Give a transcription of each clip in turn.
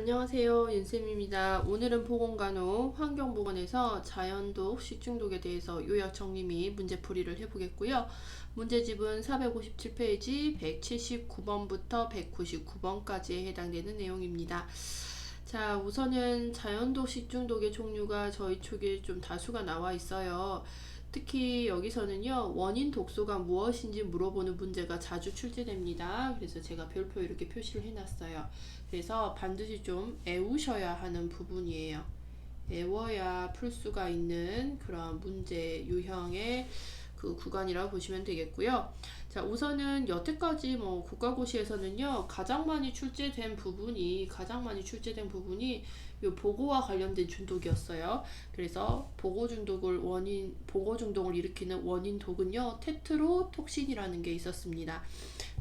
안녕하세요, 윤쌤입니다. 오늘은 보건간호 환경보건에서 자연독, 식중독에 대해서 요약 정리 및 문제풀이를 해보겠고요. 문제집은 457페이지 179번부터 199번까지에 해당되는 내용입니다. 자, 우선은 자연독, 식중독의 종류가 저희 쪽에 좀 다수가 나와 있어요. 특히 여기서는요, 원인 독소가 무엇인지 물어보는 문제가 자주 출제됩니다. 그래서 제가 별표 이렇게 표시를 해놨어요. 그래서 반드시 좀 애우셔야 하는 부분이에요. 애워야 풀 수가 있는 그런 문제 유형의 그 구간이라고 보시면 되겠고요. 자, 우선은 여태까지 국가고시에서는요, 가장 많이 출제된 부분이 요 보고와 관련된 중독이었어요. 그래서 보고 중독을 일으키는 원인 독은요, 테트로톡신이라는 게 있었습니다.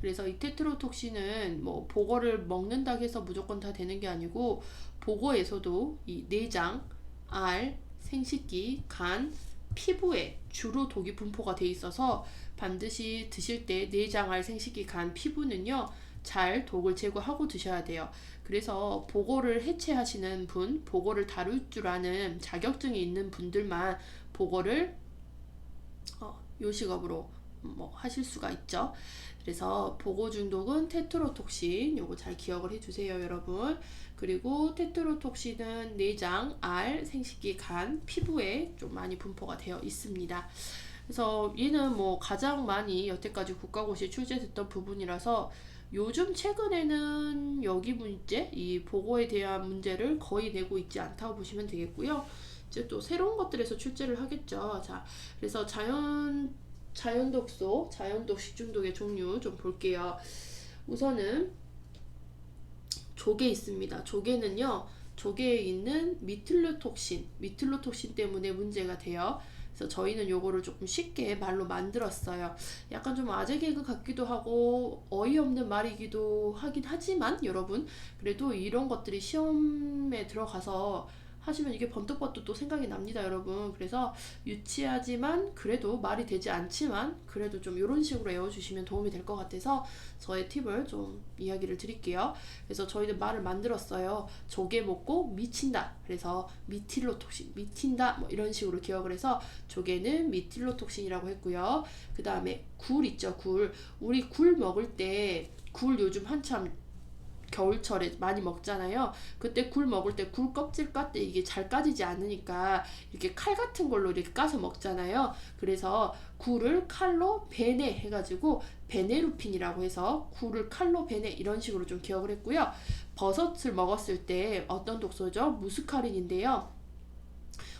그래서 이 테트로톡신은 보고를 먹는다 해서 무조건 다 되는 게 아니고, 보고에서도 이 내장, 알, 생식기, 간, 피부에 주로 독이 분포가 돼 있어서 반드시 드실 때 내장, 알, 생식기, 간, 피부는요, 잘 독을 제거하고 드셔야 돼요. 그래서 보고를 해체하시는 분, 보고를 다룰 줄 아는 자격증이 있는 분들만 보고를 요식업으로 하실 수가 있죠. 그래서 보고 중독은 테트로톡신, 요거 잘 기억을 해주세요, 여러분. 그리고 테트로톡신은 내장, 알, 생식기, 간, 피부에 좀 많이 분포가 되어 있습니다. 그래서 얘는 가장 많이 여태까지 국가고시에 출제됐던 부분이라서 요즘 최근에는 여기 문제, 이 보고에 대한 문제를 거의 내고 있지 않다고 보시면 되겠고요. 이제 또 새로운 것들에서 출제를 하겠죠. 자, 그래서 자연독소, 자연독 식중독의 종류 좀 볼게요. 우선은 조개 있습니다. 조개는요, 조개에 있는 미틀로톡신 때문에 문제가 돼요. 그래서 저희는 요거를 조금 쉽게 말로 만들었어요. 약간 좀 아재 개그 같기도 하고 어이없는 말이기도 하긴 하지만 여러분, 그래도 이런 것들이 시험에 들어가서 하시면 이게 번뜩번뜩 또 생각이 납니다, 여러분. 그래서 유치하지만 그래도 말이 되지 않지만 그래도 좀 이런 식으로 외워주시면 도움이 될 것 같아서 저의 팁을 좀 이야기를 드릴게요. 그래서 저희는 말을 만들었어요. 조개 먹고 미친다. 그래서 미틸로톡신, 미친다, 이런 식으로 기억을 해서 조개는 미틸로톡신이라고 했고요. 그 다음에 굴 있죠, 굴. 우리 굴 먹을 때, 굴 요즘 한참 겨울철에 많이 먹잖아요. 그때 굴 먹을 때 굴 껍질 깠 때 이게 잘 까지지 않으니까 이렇게 칼 같은 걸로 이렇게 까서 먹잖아요. 그래서 굴을 칼로 베네 해가지고 베네루핀이라고 해서 굴을 칼로 베네 이런 식으로 좀 기억을 했고요. 버섯을 먹었을 때 어떤 독소죠? 무스카린인데요.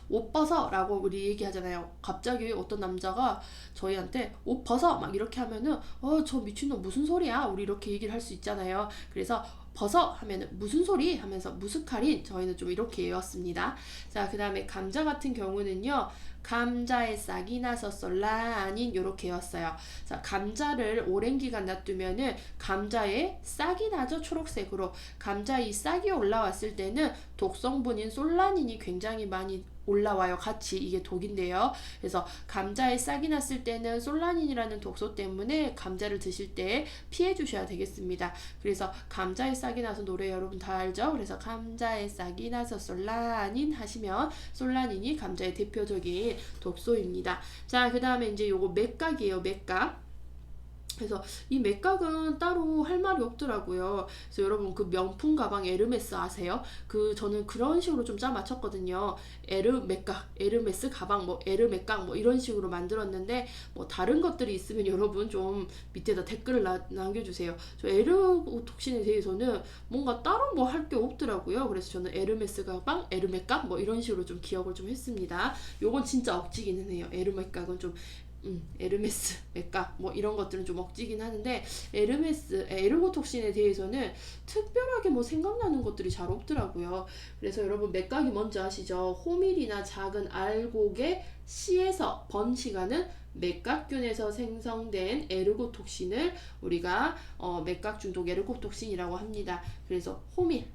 옷 벗어 라고 우리 얘기하잖아요. 갑자기 어떤 남자가 저희한테 옷 벗어 막 이렇게 하면은 저 미친놈 무슨 소리야 우리 이렇게 얘기를 할 수 있잖아요. 그래서 벗어 하면은 무슨 소리 하면서 무스카린, 저희는 좀 이렇게 외웠습니다. 자, 그 다음에 감자 같은 경우는요, 감자에 싹이 나서 솔라닌 요렇게 외웠어요. 자, 감자를 오랜 기간 놔두면은 감자에 싹이 나죠. 초록색으로. 감자에 싹이 올라왔을 때는 독성분인 솔라닌이 굉장히 많이 올라와요. 같이 이게 독인데요. 그래서 감자에 싹이 났을 때는 솔라닌이라는 독소 때문에 감자를 드실 때 피해 주셔야 되겠습니다. 그래서 감자에 싹이 나서 노래 여러분 다 알죠? 그래서 감자에 싹이 나서 솔라닌 하시면 솔라닌이 감자의 대표적인 독소입니다. 자, 그 다음에 이제 요거 맥각이에요. 맥각. 그래서 이 맥각은 따로 할 말이 없더라고요. 그래서 여러분 그 명품 가방 에르메스 아세요? 저는 그런 식으로 좀 짜 맞췄거든요. 에르메스 가방 에르맥각 이런 식으로 만들었는데 다른 것들이 있으면 여러분 좀 밑에다 댓글을 남겨주세요. 저 에르톡신에 대해서는 뭔가 따로 할 게 없더라고요. 그래서 저는 에르메스 가방, 에르맥각 이런 식으로 좀 기억을 좀 했습니다. 요건 진짜 억지기는 해요. 에르맥각은 좀 에르메스, 맥각 이런 것들은 좀 억지긴 하는데 에르고톡신에 대해서는 특별하게 생각나는 것들이 잘 없더라고요. 그래서 여러분 맥각이 뭔지 아시죠? 호밀이나 작은 알곡의 씨에서 번식하는 맥각균에서 생성된 에르고톡신을 우리가 맥각 중독 에르고톡신이라고 합니다. 그래서 호밀,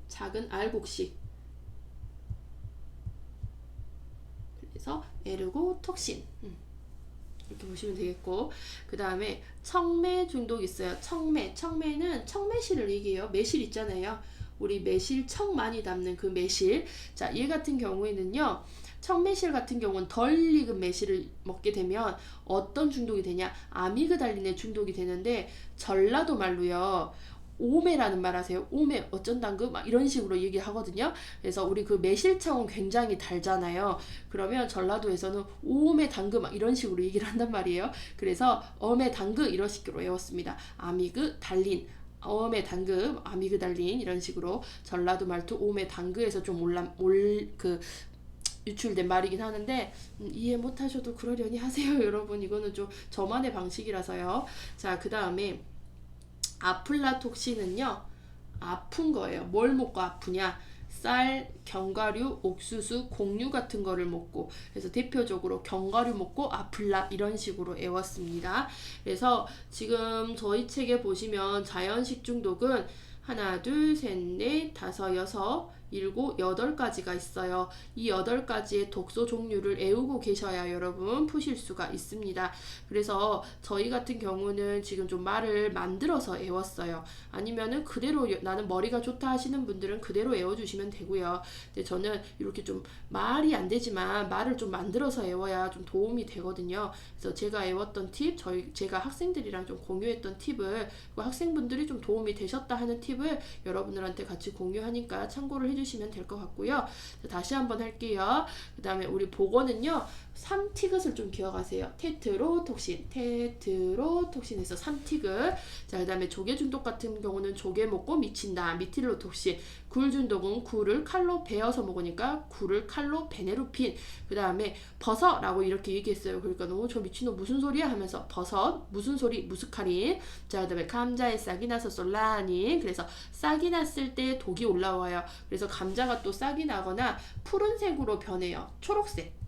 작은 알곡씨, 그래서 에르고톡신. 이렇게 보시면 되겠고, 그 다음에 청매 중독 있어요. 청매는 청매실을 얘기해요. 매실 있잖아요. 우리 매실청 많이 담는 그 매실. 자, 얘 같은 경우에는요, 청매실 같은 경우는 덜 익은 매실을 먹게 되면 어떤 중독이 되냐? 아미그달린에 중독이 되는데, 전라도 말로요, 오메라는 말 하세요. 오메 어쩐당그 막 이런 식으로 얘기하거든요. 그래서 우리 그 매실청은 굉장히 달잖아요. 그러면 전라도에서는 오메 당그 막 이런 식으로 얘기를 한단 말이에요. 그래서 어메 당그 이런 식으로 외웠습니다. 아미그 달린, 어메 당그, 아미그달린 이런 식으로 전라도 말투 오메 당그에서 좀 유출된 말이긴 하는데, 이해 못하셔도 그러려니 하세요. 여러분, 이거는 좀 저만의 방식이라서요. 자, 그 다음에 아플라톡신은요, 아픈 거예요. 뭘 먹고 아프냐? 쌀, 견과류, 옥수수, 곡류 같은 거를 먹고, 그래서 대표적으로 견과류 먹고 아플라 이런 식으로 외웠습니다. 그래서 지금 저희 책에 보시면 자연식 중독은 하나, 둘, 셋, 넷, 다섯, 여섯, 일곱, 여덟 가지가 있어요. 이 여덟 가지의 독소 종류를 외우고 계셔야 여러분 푸실 수가 있습니다. 그래서 저희 같은 경우는 지금 좀 말을 만들어서 외웠어요. 아니면은 그대로 나는 머리가 좋다 하시는 분들은 그대로 외워주시면 되고요. 근데 저는 이렇게 좀 말이 안 되지만 말을 좀 만들어서 외워야 좀 도움이 되거든요. 그래서 제가 외웠던 팁, 제가 학생들이랑 좀 공유했던 팁을, 학생분들이 좀 도움이 되셨다 하는 팁을 여러분들한테 같이 공유하니까 참고를 해주시면 될 것 같고요. 다시 한번 할게요. 그 다음에 우리 보고는요, 3티귿을 좀 기억하세요. 테트로톡신에서 3티귿. 자, 그 다음에 조개 중독 같은 경우는 조개 먹고 미친다. 미틸로톡신. 굴 중독은 굴을 칼로 베어서 먹으니까 굴을 칼로 베네루핀. 그 다음에 버섯라고 이렇게 얘기했어요. 그러니까 너무 저 미친놈 무슨 소리야 하면서 버섯 무슨 소리 무스카린. 자, 그 다음에 감자에 싹이 나서 솔라닌. 그래서 싹이 났을 때 독이 올라와요. 그래서 감자가 또 싹이 나거나 푸른색으로 변해요.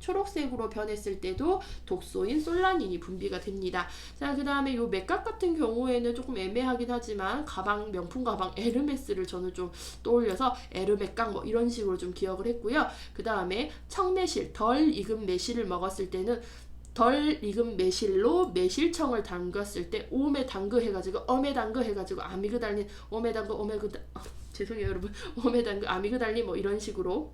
초록색으로 변했을 때도 독소인 솔라닌이 분비가 됩니다. 자, 그 다음에 요 맥각 같은 경우에는 조금 애매하긴 하지만 명품 가방 에르메스를 저는 좀 떠올려서 에르맥각 뭐 이런 식으로 좀 기억을 했고요. 그 다음에 청매실, 덜 익은 매실을 먹었을 때는 덜 익은 매실로 매실청을 담갔을 때 오메당그 해가지고 어메당그 해가지고 아미그달린 죄송해요 여러분, 오메당그 아미그달린 뭐 이런 식으로.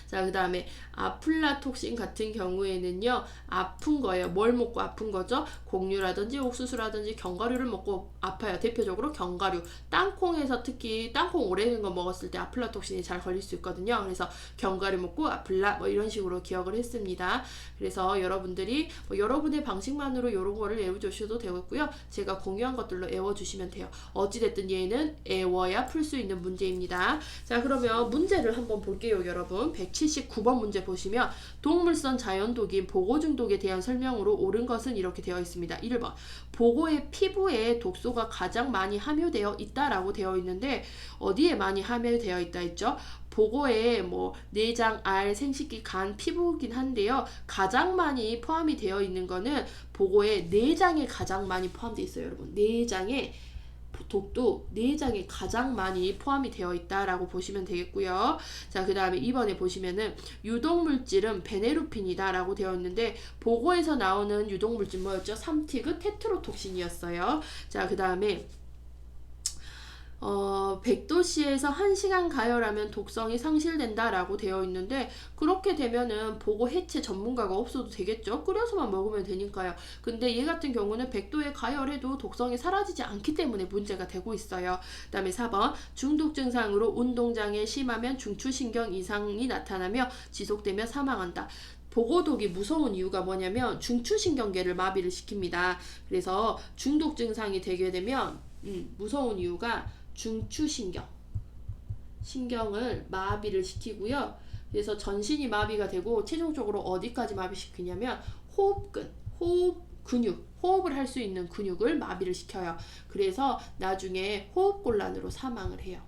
자, 그 다음에 아플라톡신 같은 경우에는요, 아픈 거예요. 뭘 먹고 아픈 거죠? 곡류라든지 옥수수라든지 견과류를 먹고 아파요. 대표적으로 견과류. 땅콩에서 특히 땅콩 오래 익은 거 먹었을 때 아플라톡신이 잘 걸릴 수 있거든요. 그래서 견과류 먹고 아플라 뭐 이런 식으로 기억을 했습니다. 그래서 여러분들이 여러분의 방식만으로 이런 거를 외워주셔도 되겠고요. 제가 공유한 것들로 외워주시면 돼요. 어찌됐든 얘는 외워야 풀 수 있는 문제입니다. 자, 그러면 문제를 한번 볼게요, 여러분. 179번 문제 보시면 동물성 자연독인 보고중독에 대한 설명으로 옳은 것은 이렇게 되어 있습니다. 1번 보고의 피부에 독소가 가장 많이 함유되어 있다라고 되어 있는데 어디에 많이 함유되어 있다 했죠? 보고에 뭐 내장, 알, 생식기, 간, 피부긴 한데요. 가장 많이 포함이 되어 있는 거는 보고의 내장에 가장 많이 포함되어 있어요, 여러분. 내장에 독도 내장에 가장 많이 포함이 되어 있다라고 보시면 되겠고요. 자, 그 다음에 2번에 보시면은 유독물질은 베네루핀이다 라고 되어 있는데 보고에서 나오는 유독물질 뭐였죠? 3티귿 테트로톡신이었어요. 자, 그 다음에 100도씨에서 1시간 가열하면 독성이 상실된다 라고 되어 있는데 그렇게 되면은 보고 해체 전문가가 없어도 되겠죠. 끓여서만 먹으면 되니까요. 근데 얘 같은 경우는 100도에 가열해도 독성이 사라지지 않기 때문에 문제가 되고 있어요. 그 다음에 4번 중독 증상으로 운동장애 심하면 중추신경 이상이 나타나며 지속되며 사망한다. 보고독이 무서운 이유가 뭐냐면 중추신경계를 마비를 시킵니다. 그래서 중독 증상이 되게 되면 무서운 이유가 신경을 마비를 시키고요. 그래서 전신이 마비가 되고 최종적으로 어디까지 마비시키냐면 호흡을 할 수 있는 근육을 마비를 시켜요. 그래서 나중에 호흡곤란으로 사망을 해요.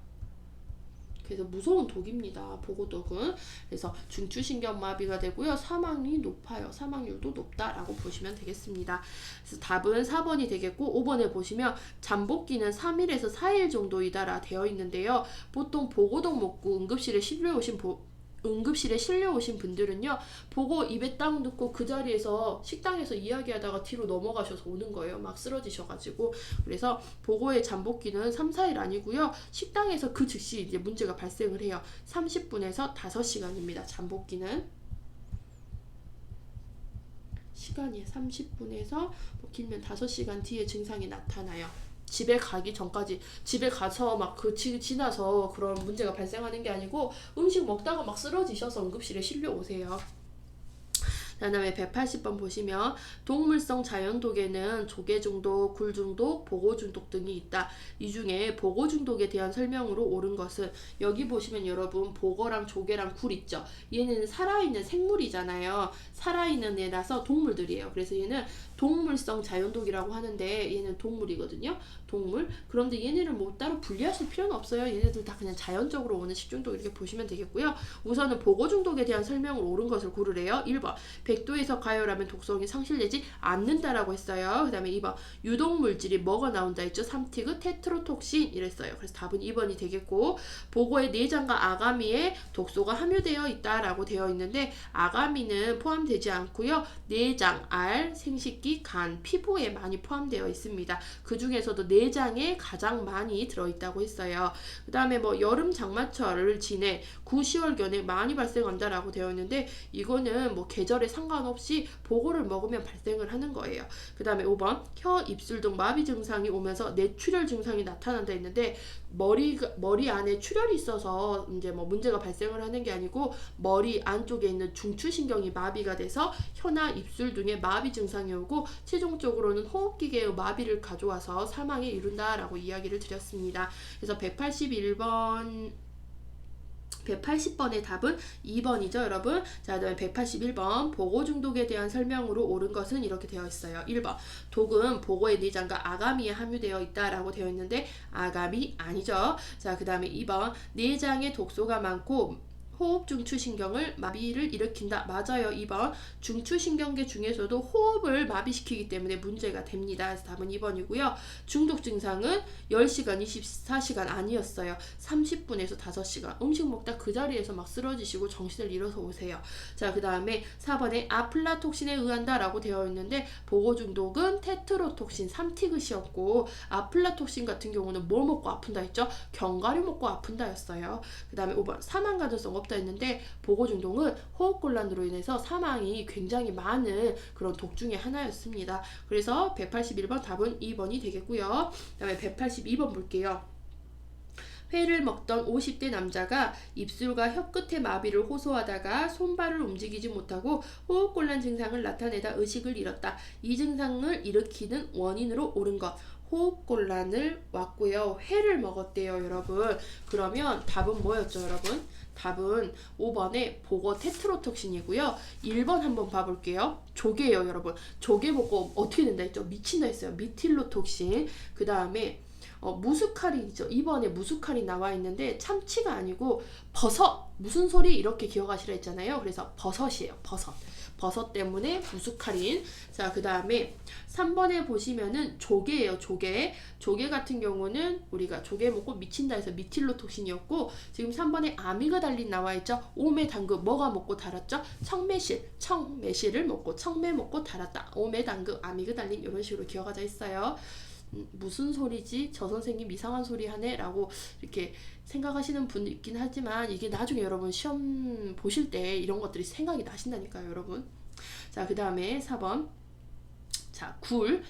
그래서 무서운 독입니다. 보고독은. 그래서 중추신경 마비가 되고요. 사망이 높아요. 사망률도 높다라고 보시면 되겠습니다. 그래서 답은 4번이 되겠고 5번에 보시면 잠복기는 3일에서 4일 정도이다라 되어 있는데요. 보통 보고독 먹고 응급실에 실려 오신 응급실에 실려 오신 분들은요, 보고 입에 딱 넣고 그 자리에서 식당에서 이야기하다가 뒤로 넘어가셔서 오는 거예요. 막 쓰러지셔가지고. 그래서 보고의 잠복기는 3, 4일 아니고요. 식당에서 그 즉시 이제 문제가 발생을 해요. 30분에서 5시간입니다. 잠복기는. 시간이 30분에서 뭐 길면 5시간 뒤에 증상이 나타나요. 집에 가기 전까지, 집에 가서 막 그 지나서 그런 문제가 발생하는 게 아니고 음식 먹다가 막 쓰러지셔서 응급실에 실려 오세요. 그 다음에 180번 보시면 동물성 자연독에는 조개 중독, 굴 중독, 보고 중독 등이 있다. 이 중에 보고 중독에 대한 설명으로 옳은 것은, 여기 보시면 여러분 보거랑 조개랑 굴 있죠. 얘는 살아있는 생물이잖아요. 살아있는 애라서 동물들이에요. 그래서 얘는 동물성 자연독이라고 하는데 얘는 동물이거든요. 동물. 그런데 얘네를 뭐 따로 분리하실 필요는 없어요. 얘네들 다 그냥 자연적으로 오는 식중독 이렇게 보시면 되겠고요. 우선은 보고 중독에 대한 설명으로 옳은 것을 고르래요. 1번. 100도에서 가열하면 독성이 상실되지 않는다라고 했어요. 그 다음에 2번. 유독물질이 뭐가 나온다 했죠? 삼티그, 테트로톡신 이랬어요. 그래서 답은 2번이 되겠고, 보고에 내장과 아가미에 독소가 함유되어 있다라고 되어 있는데 아가미는 포함되지 않고요. 내장, 알, 생식기, 간, 피부에 많이 포함되어 있습니다. 그 중에서도 내장에 가장 많이 들어있다고 했어요. 그 다음에 뭐 여름 장마철을 지내 9, 10월경에 많이 발생한다라고 되어 있는데 이거는 뭐 계절에 상관없이 보고를 먹으면 발생을 하는 거예요. 그 다음에 5번. 혀, 입술 등 마비 증상이 오면서 뇌출혈 증상이 나타난다 했는데 머리 안에 출혈이 있어서 이제 뭐 문제가 발생을 하는 게 아니고 머리 안쪽에 있는 중추신경이 마비가 돼서 혀나 입술 등의 마비 증상이 오고 최종적으로는 호흡기계의 마비를 가져와서 사망에 이른다라고 이야기를 드렸습니다. 그래서 180번의 답은 2번이죠, 여러분. 자, 그다음에 181번 보고 중독에 대한 설명으로 옳은 것은 이렇게 되어 있어요. 1번. 독은 보고의 내장과 아가미에 함유되어 있다라고 되어 있는데 아가미 아니죠. 자, 그다음에 2번. 내장에 독소가 많고 호흡 중추신경을 마비를 일으킨다. 맞아요. 2번. 중추신경계 중에서도 호흡을 마비시키기 때문에 문제가 됩니다. 그래서 답은 2번이고요. 중독 증상은 10시간, 24시간 아니었어요. 30분에서 5시간. 음식 먹다 그 자리에서 막 쓰러지시고 정신을 잃어서 오세요. 자, 그 다음에 4번에 아플라톡신에 의한다라고 되어 있는데 보고 중독은 테트로톡신, 삼티그시였고 아플라톡신 같은 경우는 뭘 먹고 아픈다 했죠? 견과류 먹고 아픈다였어요. 그 다음에 5번. 사망 가능성 없다 했는데 보고 중독은 호흡곤란으로 인해서 사망이 굉장히 많은 그런 독 중에 하나였습니다. 그래서 181번 답은 2번이 되겠고요. 그 다음에 182번 볼게요. 회를 먹던 50대 남자가 입술과 혀끝의 마비를 호소하다가 손발을 움직이지 못하고 호흡곤란 증상을 나타내다 의식을 잃었다. 이 증상을 일으키는 원인으로 옳은 것. 호흡곤란을 왔고요. 회를 먹었대요, 여러분. 그러면 답은 뭐였죠, 여러분? 답은 5번에 보고 테트로톡신이고요. 1번 한번 봐볼게요. 조개예요, 여러분. 조개 먹고 어떻게 된다 했죠? 미친다 했어요. 미틸로톡신. 그 다음에 무스카린이죠. 2번에 무스카린 나와 있는데 참치가 아니고 버섯. 무슨 소리? 이렇게 기억하시라 했잖아요. 그래서 버섯이에요. 버섯 때문에 무스카린. 자, 그 다음에 3번에 보시면은 조개예요. 조개 같은 경우는 우리가 조개 먹고 미친다 해서 미틸로톡신이었고, 지금 3번에 아미그달린 나와 있죠. 오메 당근 뭐가 먹고 달았죠? 청매실을 먹고 청매 먹고 달았다. 오메 당근 아미그달린 이런 식으로 기억하자 했어요. 무슨 소리지? 저 선생님 이상한 소리 하네? 라고 이렇게 생각하시는 분 있긴 하지만 이게 나중에 여러분 시험 보실 때 이런 것들이 생각이 나신다니까요, 여러분. 자, 그 다음에 4번. 자, 굴은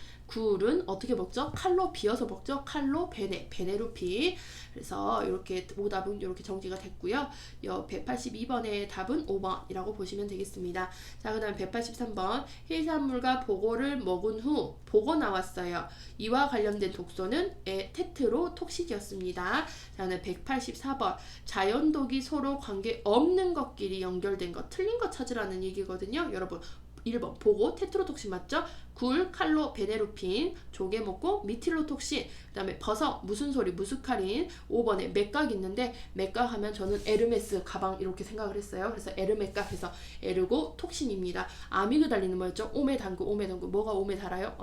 어떻게 먹죠? 칼로 비어서 먹죠? 칼로 베네루핀. 그래서 이렇게 오답은 이렇게 정리가 됐고요. 182번의 답은 5번이라고 보시면 되겠습니다. 자, 그 다음 183번. 해산물과 보고를 먹은 후 보고 나왔어요. 이와 관련된 독소는 테트로톡신이었습니다. 자, 184번. 자연독이 서로 관계 없는 것끼리 연결된 것. 틀린 거 찾으라는 얘기거든요. 여러분 1번 보고 테트로톡신 맞죠? 굴, 칼로, 베네루핀, 조개 먹고 미틸로톡신, 그 다음에 버섯, 무슨 소리, 무스카린. 5번에 맥각 있는데 맥각 하면 저는 에르메스 가방 이렇게 생각을 했어요. 그래서 에르맥각 해서 에르고 톡신입니다. 아미그달린은 뭐였죠? 오메 당근 뭐가 오메 달아요?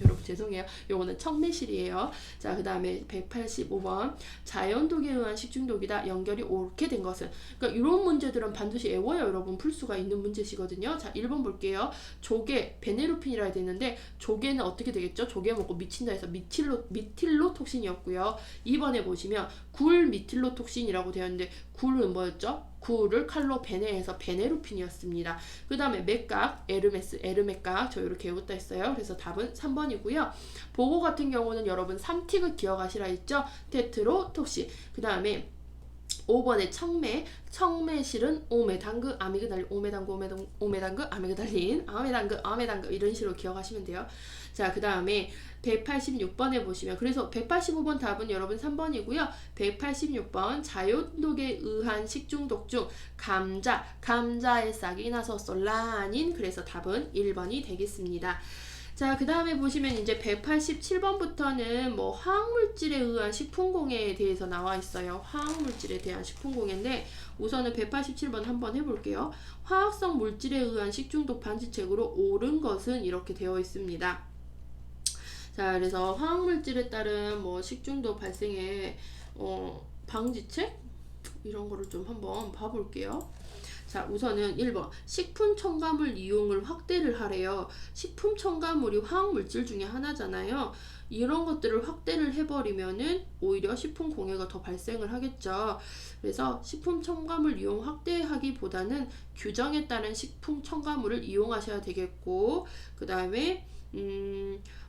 여러분 죄송해요. 요거는 청매실이에요. 자, 그 다음에 185번. 자연독에 의한 식중독이다. 연결이 옳게 된 것은. 그러니까 이런 문제들은 반드시 외워야 여러분 풀 수가 있는 문제시거든요. 자, 1번 볼게요. 조개, 베네루핀이라 해야 되는데 조개는 어떻게 되겠죠? 조개 먹고 미친다 해서 미틸로톡신이었고요. 2번에 보시면 굴 미틸로톡신이라고 되어 있는데 굴은 뭐였죠? 굴을 칼로 베네해서 베네루핀이었습니다. 그 다음에 맥각, 에르메각 저 이렇게 외웠다 했어요. 그래서 답은 3번이고요. 보고 같은 경우는 여러분 3틱을 기억하시라 했죠? 테트로톡신. 그 다음에 5번에 청매실은 오메당그, 아미그달린, 오메당그, 아미그달린, 이런 식으로 기억하시면 돼요. 자, 그 다음에 186번에 보시면, 그래서 185번 답은 여러분 3번이고요. 186번 자연독에 의한 식중독 중 감자의 싹이 나서 솔라닌, 그래서 답은 1번이 되겠습니다. 자, 그 다음에 보시면 이제 187번부터는 뭐 화학물질에 의한 식품공해에 대해서 나와 있어요. 화학물질에 대한 식품공해인데 우선은 187번 한번 해볼게요. 화학성 물질에 의한 식중독 방지책으로 옳은 것은 이렇게 되어 있습니다. 자, 그래서 화학물질에 따른 뭐 식중독 발생의 방지책 이런 거를 좀 한번 봐볼게요. 자, 우선은 1번 식품 첨가물 이용을 확대를 하래요. 식품 첨가물이 화학물질 중에 하나잖아요. 이런 것들을 확대를 해버리면은 오히려 식품 공해가 더 발생을 하겠죠. 그래서 식품 첨가물 이용 확대하기보다는 규정에 따른 식품 첨가물을 이용하셔야 되겠고, 그 다음에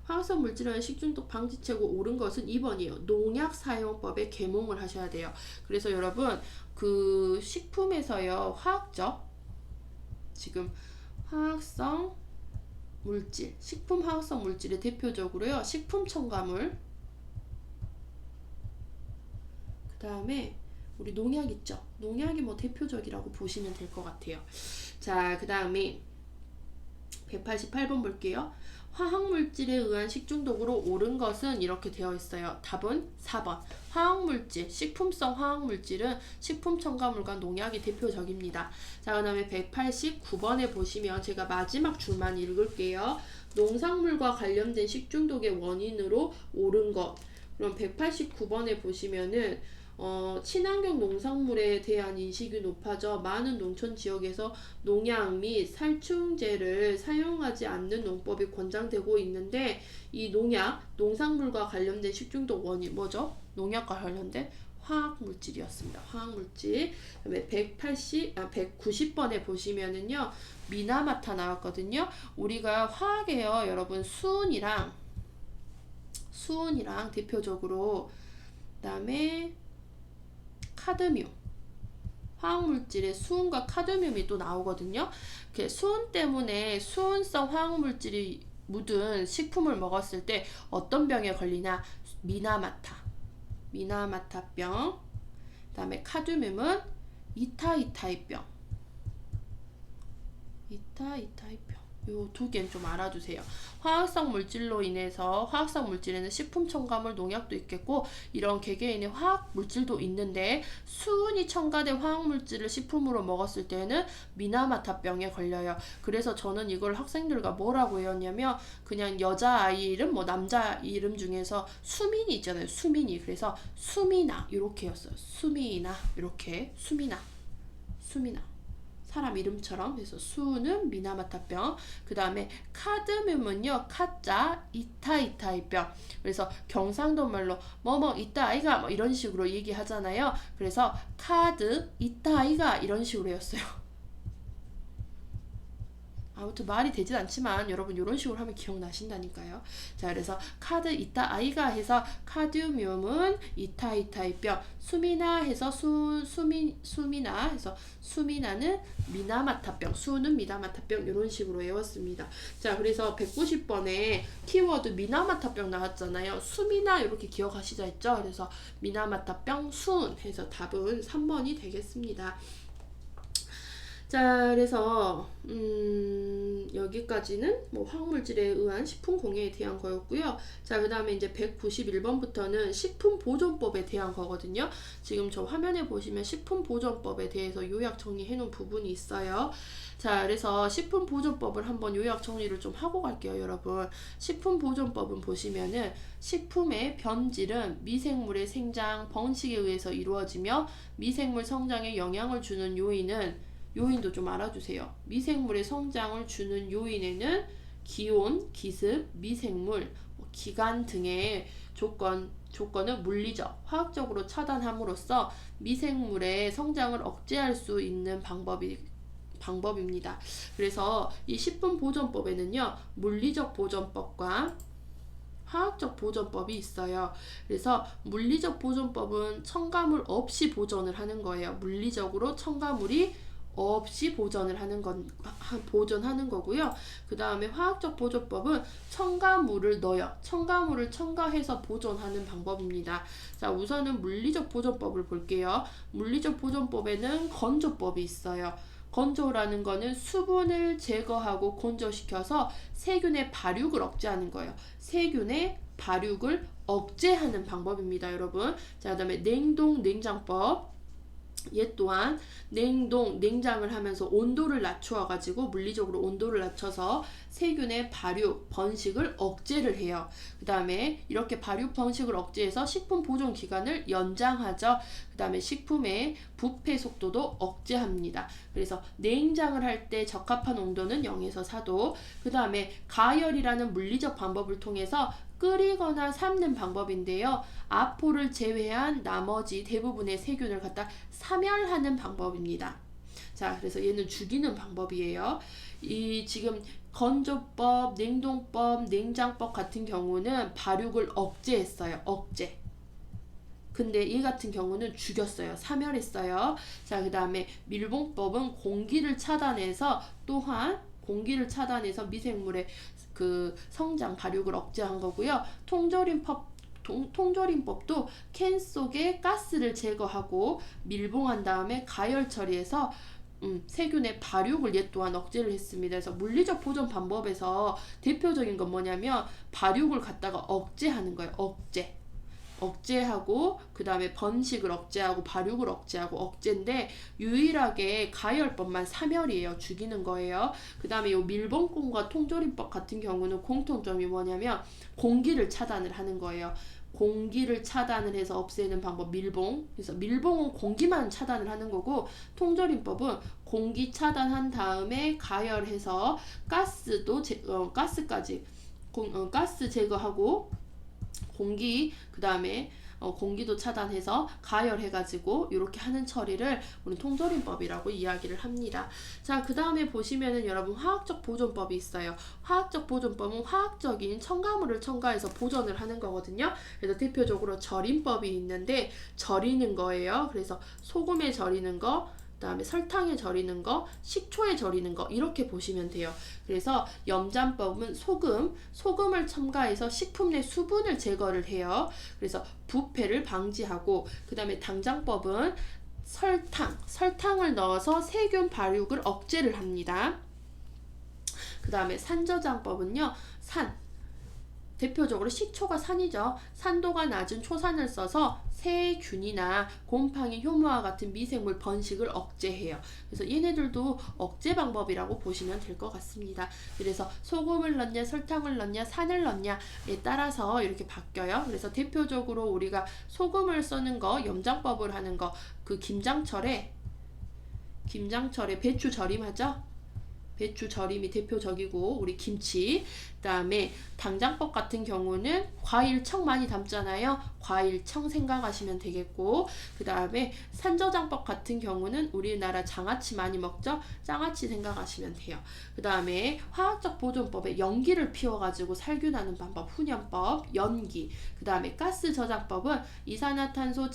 화학성 물질의 식중독 방지책으로 옳은 것은 2번이에요. 농약 사용법에 계몽을 하셔야 돼요. 그래서 여러분 그 식품에서요, 지금 화학성 물질, 식품 화학성 물질의 대표적으로요, 식품 첨가물, 그 다음에 우리 농약 있죠? 농약이 뭐 대표적이라고 보시면 될 것 같아요. 자, 그 다음에 188번 볼게요. 화학물질에 의한 식중독으로 옳은 것은 이렇게 되어 있어요. 답은 4번. 화학물질, 식품성 화학물질은 식품 첨가물과 농약이 대표적입니다. 자, 그 다음에 189번에 보시면 제가 마지막 줄만 읽을게요. 농산물과 관련된 식중독의 원인으로 옳은 것. 그럼 189번에 보시면은 친환경 농산물에 대한 인식이 높아져 많은 농촌 지역에서 농약 및 살충제를 사용하지 않는 농법이 권장되고 있는데, 이 농산물과 관련된 식중독 원인 뭐죠? 농약과 관련된 화학물질이었습니다. 화학물질. 그다음에 190번에 보시면은요, 미나마타 나왔거든요. 우리가 화학에요, 여러분 수은이랑 대표적으로, 그다음에 카드뮴, 화학물질에 수은과 카드뮴이 또 나오거든요. 그 수은 때문에 수은성 화학물질이 묻은 식품을 먹었을 때 어떤 병에 걸리나? 미나마타병. 그 다음에 카드뮴은 이타이타이병. 요 두 개는 좀 알아두세요. 화학성 물질로 인해서, 화학성 물질에는 식품 첨가물, 농약도 있겠고 이런 개개인의 화학 물질도 있는데, 수은이 첨가된 화학 물질을 식품으로 먹었을 때는 미나마타병에 걸려요. 그래서 저는 이걸 학생들과 뭐라고 외웠냐면, 그냥 여자아이 이름, 뭐 남자 이름 중에서 수민이 있잖아요. 수민이. 그래서 수미나 이렇게 였어요. 수미나 이렇게. 수미나 사람 이름처럼. 그래서 수는 미나마타병. 그 다음에 카드뮴은요, 카자 이타이타이병. 그래서 경상도 말로 뭐뭐 있다 아이가 뭐 이런 식으로 얘기하잖아요. 그래서 카드 있다 아이가 이런 식으로 했어요. 아무튼 말이 되진 않지만 여러분 이런 식으로 하면 기억나신다니까요. 자, 그래서 카드 있다 아이가 해서 카드뮴은 이타이타이병, 수미나 해서 수미나 해서 수미나는 미나마타병, 수는 미나마타병, 이런 식으로 외웠습니다. 자, 그래서 190번에 키워드 미나마타병 나왔잖아요. 수미나 이렇게 기억하시자 했죠. 그래서 미나마타병, 수은 해서 답은 3번이 되겠습니다. 자, 그래서 여기까지는 뭐 화학물질에 의한 식품 공해에 대한 거였고요. 자, 그 다음에 이제 191번부터는 식품보존법에 대한 거거든요. 지금 저 화면에 보시면 식품보존법에 대해서 요약 정리해 놓은 부분이 있어요. 자, 그래서 식품보존법을 한번 요약 정리를 좀 하고 갈게요, 여러분. 식품보존법은 보시면은 식품의 변질은 미생물의 생장, 번식에 의해서 이루어지며 미생물 성장에 영향을 주는 요인도 좀 알아주세요. 미생물의 성장을 주는 요인에는 기온, 기습, 미생물, 기간 등의 조건을 물리적, 화학적으로 차단함으로써 미생물의 성장을 억제할 수 있는 방법입니다. 그래서 이 식품보존법에는요, 물리적 보존법과 화학적 보존법이 있어요. 그래서 물리적 보존법은 첨가물 없이 보존을 하는 거예요. 물리적으로 첨가물이 없이 보존하는 거고요. 그 다음에 화학적 보존법은 첨가물을 넣어요. 첨가물을 첨가해서 보존하는 방법입니다. 자, 우선은 물리적 보존법을 볼게요. 물리적 보존법에는 건조법이 있어요. 건조라는 거는 수분을 제거하고 건조시켜서 세균의 발육을 억제하는 거예요. 세균의 발육을 억제하는 방법입니다, 여러분. 자, 그다음에 냉장법. 얘 또한 냉장을 하면서 온도를 낮추어 가지고 물리적으로 온도를 낮춰서 세균의 발육, 번식을 억제를 해요. 그 다음에 이렇게 발육, 번식을 억제해서 식품 보존 기간을 연장하죠. 그 다음에 식품의 부패 속도도 억제합니다. 그래서 냉장을 할 때 적합한 온도는 0에서 4도. 그 다음에 가열이라는 물리적 방법을 통해서 끓이거나 삶는 방법인데요. 아포를 제외한 나머지 대부분의 세균을 갖다 사멸하는 방법입니다. 자, 그래서 얘는 죽이는 방법이에요. 이 지금 건조법, 냉동법, 냉장법 같은 경우는 발육을 억제했어요. 억제. 근데 얘 같은 경우는 죽였어요. 사멸했어요. 자, 그 다음에 밀봉법은 공기를 차단해서 미생물의 그 성장, 발육을 억제한 거고요. 통조림법도 캔 속에 가스를 제거하고 밀봉한 다음에 가열 처리해서 세균의 발육을 얘 또한 억제를 했습니다. 그래서 물리적 보존 방법에서 대표적인 건 뭐냐면 발육을 갖다가 억제하는 거예요. 억제하고 그 다음에 번식을 억제하고 발육을 억제하고 억제인데 유일하게 가열법만 사멸이에요. 죽이는 거예요. 그 다음에 이 밀봉법과 통조림법 같은 경우는 공통점이 뭐냐면 공기를 차단을 하는 거예요. 공기를 차단을 해서 없애는 방법 밀봉. 그래서 밀봉은 공기만 차단을 하는 거고 통조림법은 공기 차단한 다음에 가열해서 가스 제거하고 공기 그 다음에 공기도 차단해서 가열해가지고 이렇게 하는 처리를 우리 통조림법이라고 이야기를 합니다. 자, 그 다음에 보시면은 여러분 화학적 보존법이 있어요. 화학적 보존법은 화학적인 첨가물을 첨가해서 보존을 하는 거거든요. 그래서 대표적으로 절임법이 있는데 절이는 거예요. 그래서 소금에 절이는 거, 그 다음에 설탕에 절이는 거, 식초에 절이는 거 이렇게 보시면 돼요. 그래서 염장법은 소금을 첨가해서 식품 내 수분을 제거를 해요. 그래서 부패를 방지하고 그 다음에 당장법은 설탕을 넣어서 세균 발육을 억제를 합니다. 그 다음에 산저장법은요. 대표적으로 식초가 산이죠. 산도가 낮은 초산을 써서 세균이나 곰팡이, 효모와 같은 미생물 번식을 억제해요. 그래서 얘네들도 억제 방법이라고 보시면 될 것 같습니다. 그래서 소금을 넣냐, 설탕을 넣냐, 산을 넣냐에 따라서 이렇게 바뀌어요. 그래서 대표적으로 우리가 소금을 쓰는 거, 염장법을 하는 거, 그 김장철에 배추 절임하죠? 배추 절임이 대표적이고 우리 김치, 그다음에 당장법 같은 경우는 과일청 많이 담잖아요. 과일청 생각하시면 되겠고 그다음에 산저장법 같은 경우는 우리나라 장아찌 많이 먹죠. 장아찌 생각하시면 돼요. 그다음에 화학적 보존법에 연기를 피워가지고 살균하는 방법, 훈연법, 연기. 그다음에 가스 저장법은 이산화탄소나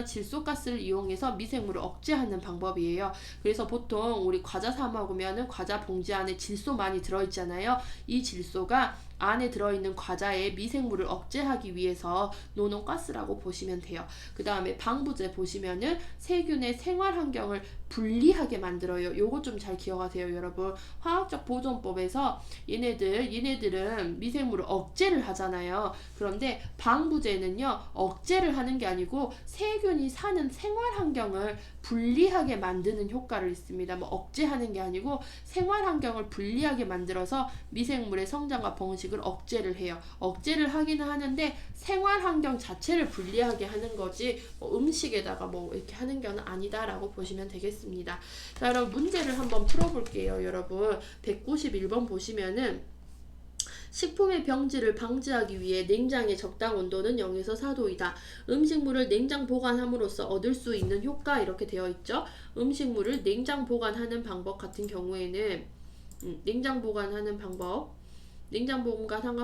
질소가스를 이용해서 미생물을 억제하는 방법이에요. 그래서 보통 우리 과자 사 먹으면은 과자 봉지 안에 질소 많이 들어있잖아요. 이 질소가 안에 들어있는 과자의 미생물을 억제하기 위해서 놓는 가스라고 보시면 돼요. 그 다음에 방부제 보시면은 세균의 생활 환경을 불리하게 만들어요. 요거 좀 잘 기억하세요, 여러분. 화학적 보존법에서 얘네들은 미생물을 억제를 하잖아요. 그런데 방부제는요, 억제를 하는 게 아니고 세균이 사는 생활 환경을 불리하게 만드는 효과를 있습니다. 뭐 억제하는 게 아니고 생활 환경을 불리하게 만들어서 미생물의 성장과 번식을 억제를 해요. 억제를 하기는 하는데 생활 환경 자체를 불리하게 하는 거지 뭐 음식에다가 뭐 이렇게 하는 건 아니다라고 보시면 되겠습니다. 자, 그럼 문제를 한번 풀어볼게요, 여러분. 191번 보시면은 식품의 병질을 방지하기 위해 냉장의 적당 온도는 0에서 4도이다. 음식물을 냉장 보관함으로써 얻을 수 있는 효과 이렇게 되어 있죠. 음식물을 냉장 보관하는 방법 같은 경우에는 냉장 보관하는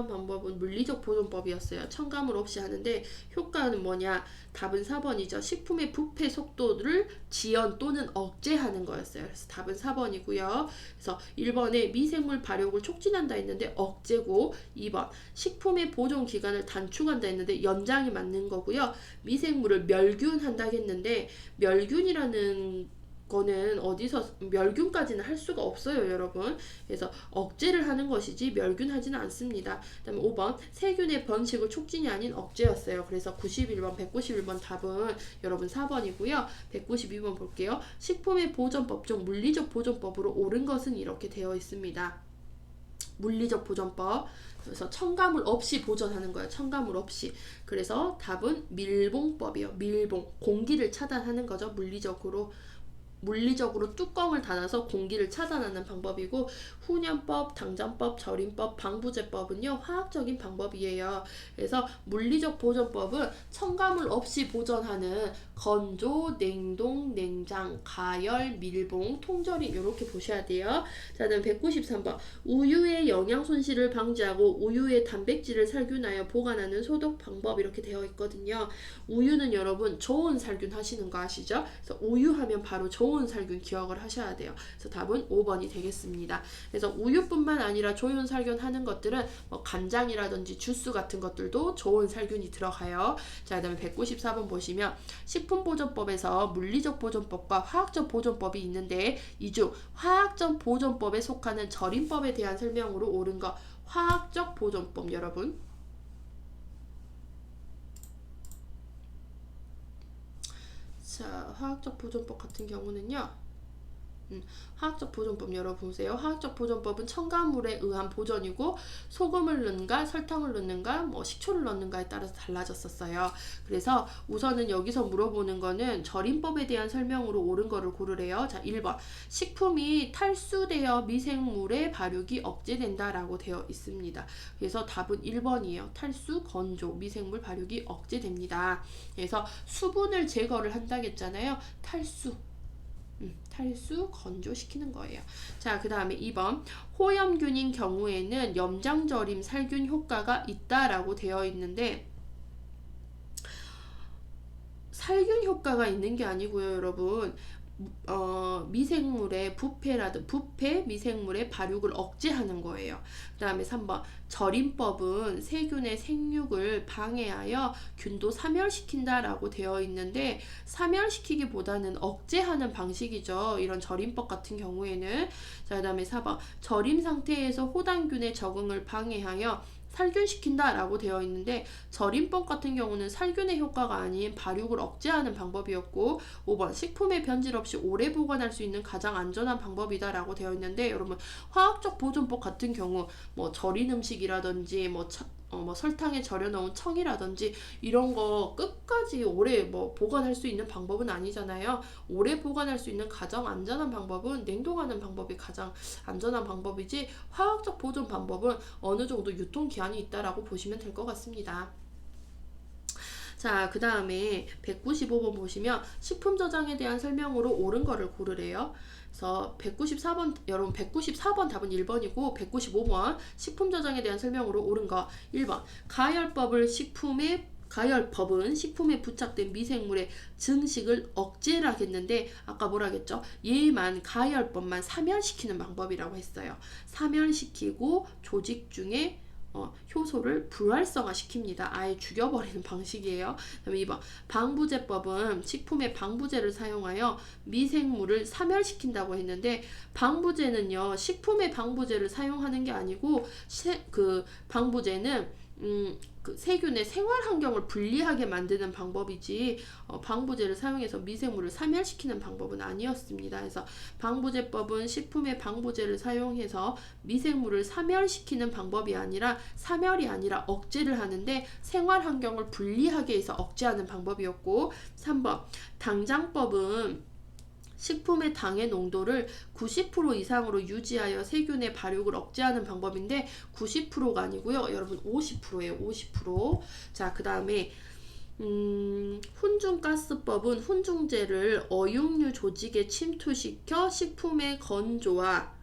방법은 물리적 보존법이었어요. 첨가물 없이 하는데 효과는 뭐냐? 답은 4번이죠. 식품의 부패 속도를 지연 또는 억제하는 거였어요. 그래서 답은 4번이고요. 그래서 1번에 미생물 발육을 촉진한다 했는데 억제고, 2번 식품의 보존 기간을 단축한다 했는데 연장이 맞는 거고요. 미생물을 멸균한다 했는데 멸균이라는 거는 어디서 멸균까지는 할 수가 없어요, 여러분. 그래서 억제를 하는 것이지 멸균하지는 않습니다. 그 다음에 5번 세균의 번식을 촉진이 아닌 억제였어요. 그래서 191번 답은 여러분 4번이고요. 192번 볼게요. 식품의 보존법 중 물리적 보존법으로 옳은 것은 이렇게 되어 있습니다. 물리적 보존법. 그래서 첨가물 없이 보존하는 거예요. 첨가물 없이. 그래서 답은 밀봉법이요. 밀봉. 공기를 차단하는 거죠. 물리적으로 뚜껑을 닫아서 공기를 차단하는 방법이고, 훈연법, 당장법, 절임법, 방부제법은요 화학적인 방법이에요. 그래서 물리적 보존법은 첨가물 없이 보존하는 건조, 냉동, 냉장, 가열, 밀봉, 통절임 이렇게 보셔야 돼요. 자, 다음 193번 우유의 영양 손실을 방지하고 우유의 단백질을 살균하여 보관하는 소독 방법 이렇게 되어 있거든요. 우유는 여러분 좋은 살균 하시는 거 아시죠? 그래서 우유 하면 바로 좋은 살균 기억을 하셔야 돼요. 그래서 답은 5번이 되겠습니다. 그래서 우유뿐만 아니라 좋은 살균 하는 것들은 뭐 간장이라든지 주스 같은 것들도 좋은 살균이 들어가요. 자, 그 다음에 194번 보시면 식품보존법에서 물리적 보존법과 화학적 보존법이 있는데 이 중 화학적 보존법에 속하는 절임법에 대한 설명으로 옳은 거 화학적 보존법 여러분. 자, 화학적 보존법 같은 경우는요. 화학적 보존법 여러분 보세요. 화학적 보존법은 첨가물에 의한 보존이고 소금을 넣는가 설탕을 넣는가 뭐 식초를 넣는가에 따라서 달라졌었어요. 그래서 우선은 여기서 물어보는 거는 절임법에 대한 설명으로 옳은 거를 고르래요. 자, 1번 식품이 탈수되어 미생물의 발육이 억제된다라고 되어 있습니다. 그래서 답은 1번이에요. 탈수, 건조, 미생물 발육이 억제됩니다. 그래서 수분을 제거를 한다겠잖아요. 탈수, 건조시키는 거예요. 자, 그 다음에 2번 호염균인 경우에는 염장절임 살균 효과가 있다라고 되어 있는데 살균 효과가 있는 게 아니고요, 여러분. 미생물의 부패 미생물의 발육을 억제하는 거예요. 그 다음에 3번 절임법은 세균의 생육을 방해하여 균도 사멸시킨다 라고 되어 있는데 사멸시키기보다는 억제하는 방식이죠. 이런 절임법 같은 경우에는. 자, 그 다음에 4번 절임 상태에서 호당균의 적응을 방해하여 살균시킨다 라고 되어 있는데 절임법 같은 경우는 살균의 효과가 아닌 발육을 억제하는 방법이었고 5번 식품의 변질 없이 오래 보관할 수 있는 가장 안전한 방법이다 라고 되어 있는데 여러분 화학적 보존법 같은 경우 뭐 절인 음식이라든지 뭐 설탕에 절여 넣은 청이라든지 이런 거 끝까지 오래 보관할 수 있는 방법은 아니잖아요. 오래 보관할 수 있는 가장 안전한 방법은 냉동하는 방법이 가장 안전한 방법이지 화학적 보존 방법은 어느 정도 유통기한이 있다라고 보시면 될 것 같습니다. 자, 그 다음에 195번 보시면 식품 저장에 대한 설명으로 옳은 거를 고르래요. 그래서 194번 여러분 194번 답은 1번이고 195번 식품 저장에 대한 설명으로 옳은 거 1번 가열법은 식품에 부착된 미생물의 증식을 억제를 하겠는데 아까 뭐라 했죠? 가열법만 사멸시키는 방법이라고 했어요. 사멸시키고 조직 중에 효소를 불활성화시킵니다. 아예 죽여버리는 방식이에요. 그다음에 2번 방부제법은 식품에 방부제를 사용하여 미생물을 사멸시킨다고 했는데 방부제는요 식품에 방부제를 사용하는 게 아니고 그 방부제는 그 세균의 생활 환경을 불리하게 만드는 방법이지 방부제를 사용해서 미생물을 사멸시키는 방법은 아니었습니다. 그래서 방부제법은 식품에 방부제를 사용해서 미생물을 사멸시키는 방법이 아니라 사멸이 아니라 억제를 하는데 생활 환경을 불리하게 해서 억제하는 방법이었고 3번 당장법은 식품의 당의 농도를 90% 이상으로 유지하여 세균의 발육을 억제하는 방법인데 90%가 아니고요. 여러분 50%예요. 50%. 자, 그 다음에 훈중가스법은 훈중제를 어육류 조직에 침투시켜 식품의 건조와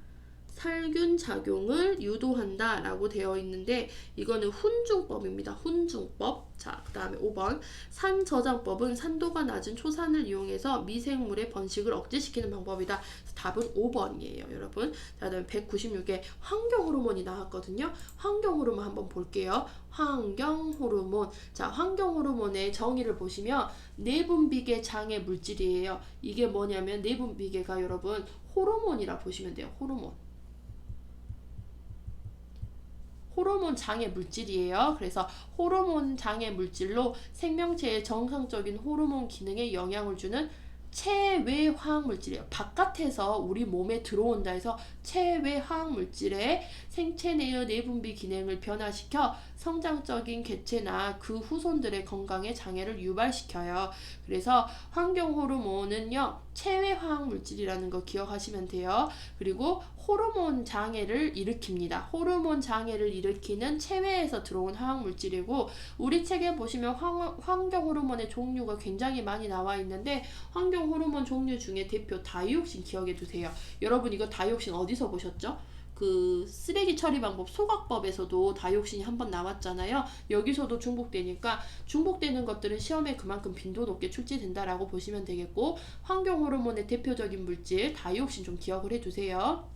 살균 작용을 유도한다 라고 되어 있는데 이거는 훈중법입니다. 훈중법. 자, 그 다음에 5번 산저장법은 산도가 낮은 초산을 이용해서 미생물의 번식을 억제시키는 방법이다. 답은 5번이에요 여러분. 자, 그 다음에 196에 환경호르몬이 나왔거든요. 환경호르몬 한번 볼게요. 환경호르몬. 자, 환경호르몬의 정의를 보시면 내분비계 장애 물질이에요. 이게 뭐냐면 내분비계가 여러분 호르몬이라 보시면 돼요. 호르몬 장애 물질이에요. 그래서 호르몬 장애 물질로 생명체의 정상적인 호르몬 기능에 영향을 주는 체외 화학 물질이에요. 바깥에서 우리 몸에 들어온다 해서 체외 화학 물질의 생체 내의 내분비 기능을 변화시켜 성장적인 개체나 그 후손들의 건강에 장애를 유발시켜요. 그래서 환경 호르몬은요 체외 화학 물질이라는 거 기억하시면 돼요. 그리고 호르몬 장애를 일으킵니다. 호르몬 장애를 일으키는 체외에서 들어온 화학 물질이고 우리 책에 보시면 환경 호르몬의 종류가 굉장히 많이 나와 있는데 환경 호르몬 종류 중에 대표 다이옥신 기억해 두세요. 여러분 이거 다이옥신 어디서 보셨죠? 그 쓰레기 처리 방법 소각법에서도 다이옥신이 한번 나왔잖아요. 여기서도 중복되니까 중복되는 것들은 시험에 그만큼 빈도 높게 출제된다라고 보시면 되겠고 환경 호르몬의 대표적인 물질 다이옥신 좀 기억을 해두세요.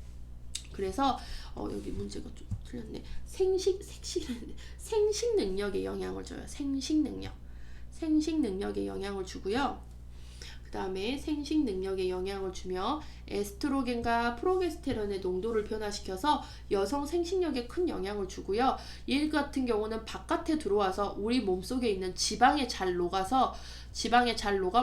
그래서 여기 문제가 좀 틀렸네. 생식 능력에 영향을 줘요. 생식 능력에 영향을 주고요. 그 다음에 생식 능력에 영향을 주며 에스트로겐과 프로게스테론의 농도를 변화시켜서 여성 생식력에 큰 영향을 주고요. 얘 같은 경우는 바깥에 들어와서 우리 몸속에 있는 지방에 잘 녹아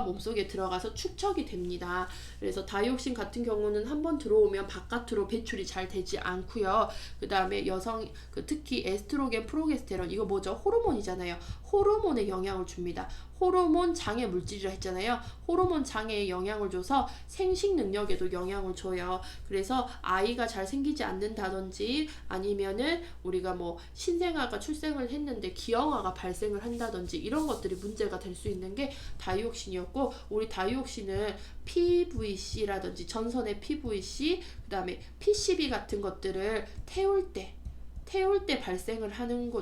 몸속에 들어가서 축적이 됩니다. 그래서 다이옥신 같은 경우는 한번 들어오면 바깥으로 배출이 잘 되지 않고요. 그 다음에 여성 특히 에스트로겐, 프로게스테론 이거 뭐죠? 호르몬이잖아요. 호르몬에 영향을 줍니다. 호르몬 장애 물질이라 했잖아요. 호르몬 장애에 영향을 줘서 생식 능력에도 영향을 줘요. 그래서 아이가 잘 생기지 않는다든지 아니면은 우리가 뭐 신생아가 출생을 했는데 기형아가 발생을 한다든지 이런 것들이 문제가 될 수 있는 게 다이옥신이었고 우리 다이옥신은 PVC라든지 전선의 PVC 그 다음에 PCB 같은 것들을 태울 때 발생을 하는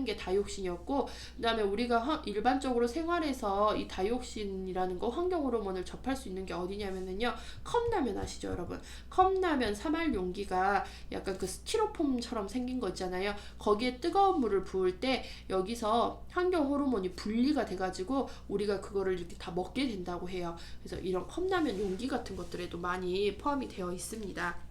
게 다이옥신이었고 그 다음에 우리가 일반적으로 생활에서 이 다이옥신이라는 거 환경 호르몬을 접할 수 있는 게 어디냐면요 컵라면 아시죠 여러분? 컵라면 사말 용기가 약간 그 스티로폼처럼 생긴 거 있잖아요. 거기에 뜨거운 물을 부을 때 여기서 환경 호르몬이 분리가 돼가지고 우리가 그거를 이렇게 다 먹게 된다고 해요. 그래서 이런 컵라면 용기 같은 것들에도 많이 포함이 되어 있습니다.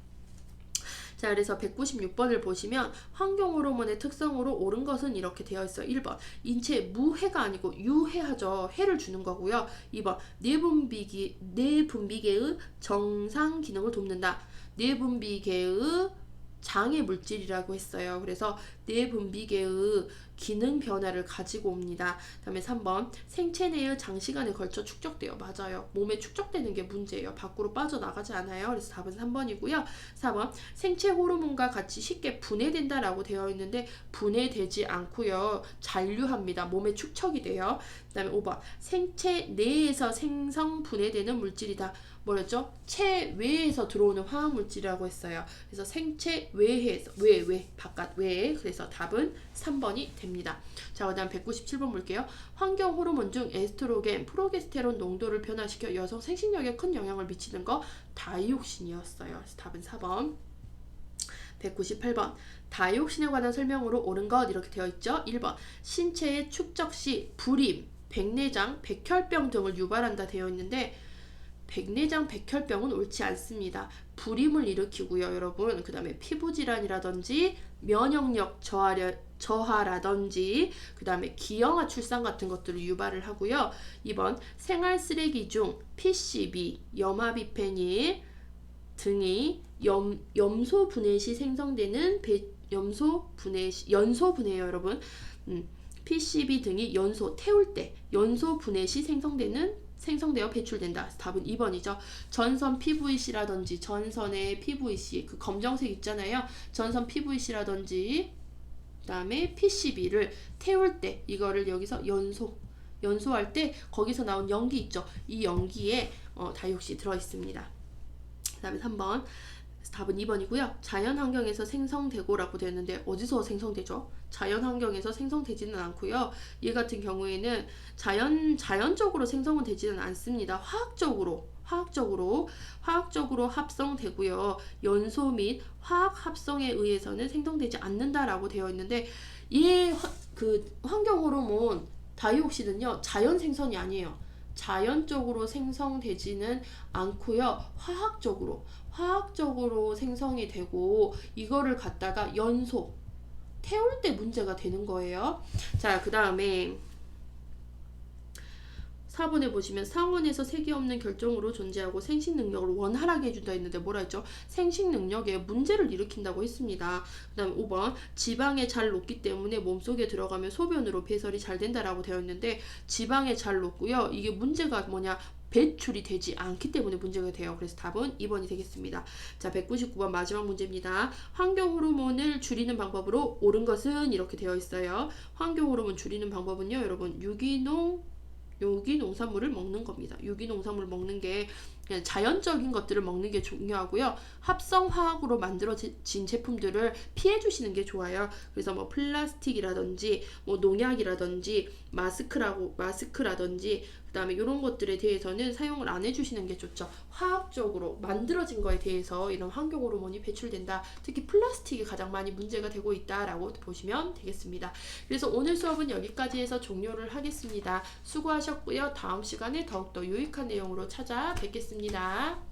자, 그래서 196번을 보시면 환경 호르몬의 특성으로 옳은 것은 이렇게 되어 있어요. 1번 인체에 무해가 아니고 유해하죠. 해를 주는 거고요. 2번 뇌분비계의 정상 기능을 돕는다. 뇌분비계의 장애 물질이라고 했어요. 그래서 뇌분비계의 기능 변화를 가지고 옵니다. 다음에 3번 생체 내의 장시간에 걸쳐 축적돼요. 맞아요. 몸에 축적되는 게 문제예요. 밖으로 빠져나가지 않아요. 그래서 답은 3번이고요. 4번 생체 호르몬과 같이 쉽게 분해된다라고 되어 있는데 분해되지 않고요. 잔류합니다. 몸에 축적이 돼요. 그 다음에 5번 생체 내에서 생성 분해되는 물질이다. 뭐였죠? 체외에서 들어오는 화학물질이라고 했어요. 그래서 생체 외에서 바깥 외에 그래서 답은 3번이 됩니다. 자, 그 다음 197번 볼게요. 환경 호르몬 중 에스트로겐, 프로게스테론 농도를 변화시켜 여성 생식력에 큰 영향을 미치는 거 다이옥신이었어요. 그래서 답은 4번. 198번 다이옥신에 관한 설명으로 옳은 것 이렇게 되어 있죠. 1번 신체의 축적 시 불임, 백내장, 백혈병 등을 유발한다 되어 있는데 백내장, 백혈병은 옳지 않습니다. 불임을 일으키고요, 여러분. 그 다음에 피부질환이라든지 면역력 저하라든지 그 다음에 기형아 출산 같은 것들을 유발을 하고요. 2번 생활 쓰레기 중 PCB, 염화비페닐 등이 염소 분해 시 생성되는 연소 분해예요, 여러분. PCB 등이 연소 태울 때 연소 분해 시 생성되어 배출된다. 답은 2번이죠. 전선 PVC라든지 전선의 PVC 그 검정색 있잖아요. 전선 PVC라든지 그다음에 PCB를 태울 때 이거를 여기서 연소할 때 거기서 나온 연기 있죠. 이 연기에 다이옥시 들어 있습니다. 그다음에 3번 답은 2번이고요. 자연 환경에서 생성되고라고 되어 있는데 어디서 생성되죠? 자연 환경에서 생성되지는 않고요. 얘 같은 경우에는 자연적으로 생성은 되지는 않습니다. 화학적으로 합성되고요. 연소 및 화학 합성에 의해서는 생성되지 않는다라고 되어 있는데 그 환경 호르몬 다이옥시는요. 자연 생성이 아니에요. 자연적으로 생성되지는 않고요. 화학적으로 생성이 되고 이거를 갖다가 태울 때 문제가 되는 거예요. 자, 그 다음에 4번에 보시면 상온에서 색이 없는 결정으로 존재하고 생식 능력을 원활하게 해준다 했는데 뭐라 했죠? 생식 능력에 문제를 일으킨다고 했습니다. 그 다음에 5번 지방에 잘 녹기 때문에 몸속에 들어가면 소변으로 배설이 잘 된다라고 되어 있는데 지방에 잘 녹고요. 이게 문제가 뭐냐? 배출이 되지 않기 때문에 문제가 돼요. 그래서 답은 2번이 되겠습니다. 자, 199번 마지막 문제입니다. 환경 호르몬을 줄이는 방법으로 옳은 것은 이렇게 되어 있어요. 환경 호르몬 줄이는 방법은요, 여러분 유기농산물을 먹는 겁니다. 유기농산물 먹는 게 그냥 자연적인 것들을 먹는 게 중요하고요. 합성화학으로 만들어진 제품들을 피해 주시는 게 좋아요. 그래서 뭐 플라스틱이라든지 뭐 농약이라든지 마스크라든지 그다음에 이런 것들에 대해서는 사용을 안 해주시는 게 좋죠. 화학적으로 만들어진 거에 대해서 이런 환경 호르몬이 배출된다. 특히 플라스틱이 가장 많이 문제가 되고 있다라고 보시면 되겠습니다. 그래서 오늘 수업은 여기까지 해서 종료를 하겠습니다. 수고하셨고요. 다음 시간에 더욱더 유익한 내용으로 찾아뵙겠습니다.